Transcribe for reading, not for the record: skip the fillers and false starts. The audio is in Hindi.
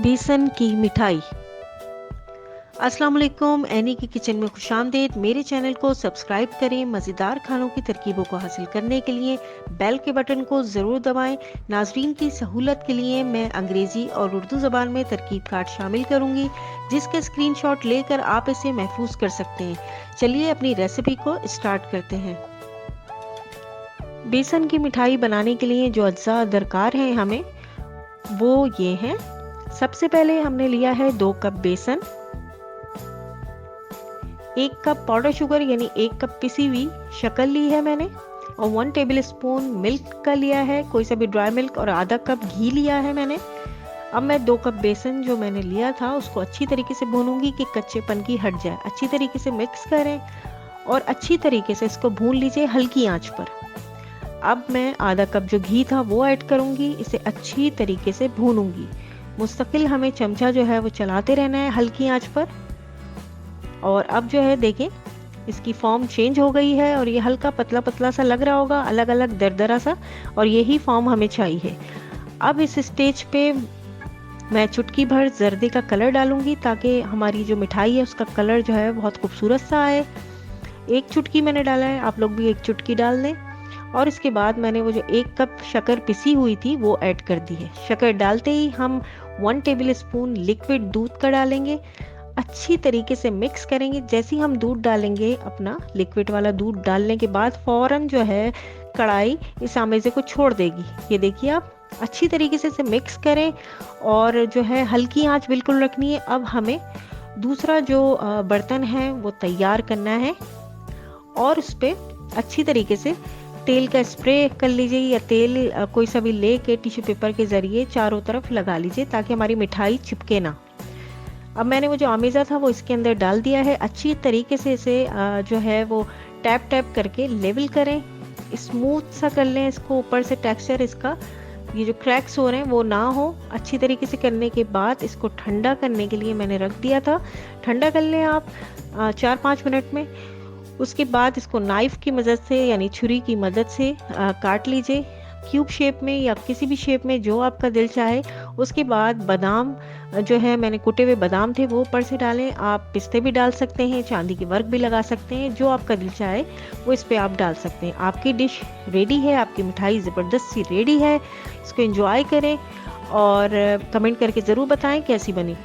बेसन की मिठाई। अस्सलाम वालेकुम, एनी की किचन में खुशामदीद। मेरे चैनल को सब्सक्राइब करें। मज़ेदार खानों की तरकीबों को हासिल करने के लिए बेल के बटन को ज़रूर दबाएं। नाजरीन की सहूलत के लिए मैं अंग्रेज़ी और उर्दू ज़बान में तरकीब कार्ड शामिल करूंगी, जिसके स्क्रीनशॉट लेकर आप इसे महफूज कर सकते हैं। चलिए अपनी रेसिपी को स्टार्ट करते हैं। बेसन की मिठाई बनाने के लिए जो अज्जा दरकार हैं हमें वो ये हैं। सबसे पहले हमने लिया है 2 कप बेसन, 1 कप पाउडर शुगर यानी 1 कप पिसी हुई शक्कर ली है मैंने, और 1 टेबल स्पून मिल्क का लिया है, कोई सा भी ड्राई मिल्क, और आधा कप घी लिया है मैंने। अब मैं 2 कप बेसन जो मैंने लिया था उसको अच्छी तरीके से भूनूंगी कि कच्चेपन की हट जाए। अच्छी तरीके से मिक्स करें और अच्छी तरीके से इसको भून लीजिए हल्की आंच पर। अब मैं आधा कप जो घी था वो ऐड करूंगी, इसे अच्छी तरीके से भूनूंगी। मुस्तकिल हमें चमचा जो है वो चलाते रहना है हल्की आंच पर। और अब जो है देखें इसकी फॉर्म चेंज हो गई है और ये हल्का पतला पतला सा लग रहा होगा, अलग अलग दरदरा सा, और यही फॉर्म हमें चाहिए। अब इस स्टेज पे मैं चुटकी भर जर्दे का कलर डालूंगी ताकि हमारी जो मिठाई है उसका कलर जो है बहुत खूबसूरत सा आए। 1 चुटकी मैंने डाला है, आप लोग भी 1 चुटकी डाल दें। और इसके बाद मैंने वो जो 1 कप शक्कर पिसी हुई थी वो ऐड कर दी है। शक्कर डालते ही हम 1 टेबल स्पून लिक्विड दूध का डालेंगे, अच्छी तरीके से मिक्स करेंगे। जैसे ही हम दूध डालेंगे, अपना लिक्विड वाला दूध डालने के बाद फौरन जो है कढ़ाई इस आमेज़े को छोड़ देगी। ये देखिए आप अच्छी तरीके से इसे मिक्स करें और जो है हल्की आंच बिल्कुल रखनी है। अब हमें दूसरा जो बर्तन है वो तैयार करना है और उस पर अच्छी तरीके से तेल का स्प्रे कर लीजिए, या तेल कोई सा भी ले के टिश्यू पेपर के ज़रिए चारों तरफ लगा लीजिए ताकि हमारी मिठाई चिपके ना। अब मैंने वो जो आमेज़ा था वो इसके अंदर डाल दिया है। अच्छी तरीके से इसे जो है वो टैप टैप करके लेवल करें, स्मूथ सा कर लें इसको। ऊपर से टेक्सचर इसका ये जो क्रैक्स हो रहे हैं वो ना हो। अच्छी तरीके से करने के बाद इसको ठंडा करने के लिए मैंने रख दिया था। ठंडा कर लें आप 4-5 मिनट में। उसके बाद इसको नाइफ की मदद से यानी छुरी की मदद से काट लीजिए, क्यूब शेप में या किसी भी शेप में जो आपका दिल चाहे। उसके बाद बादाम जो है मैंने कुटे हुए बादाम थे वो ऊपर से डालें। आप पिस्ते भी डाल सकते हैं, चांदी की वर्क भी लगा सकते हैं, जो आपका दिल चाहे वो इस पे आप डाल सकते हैं। आपकी डिश रेडी है, आपकी मिठाई ज़बरदस्त सी रेडी है। इसको एंजॉय करें और कमेंट करके ज़रूर बताएं कैसी बनी।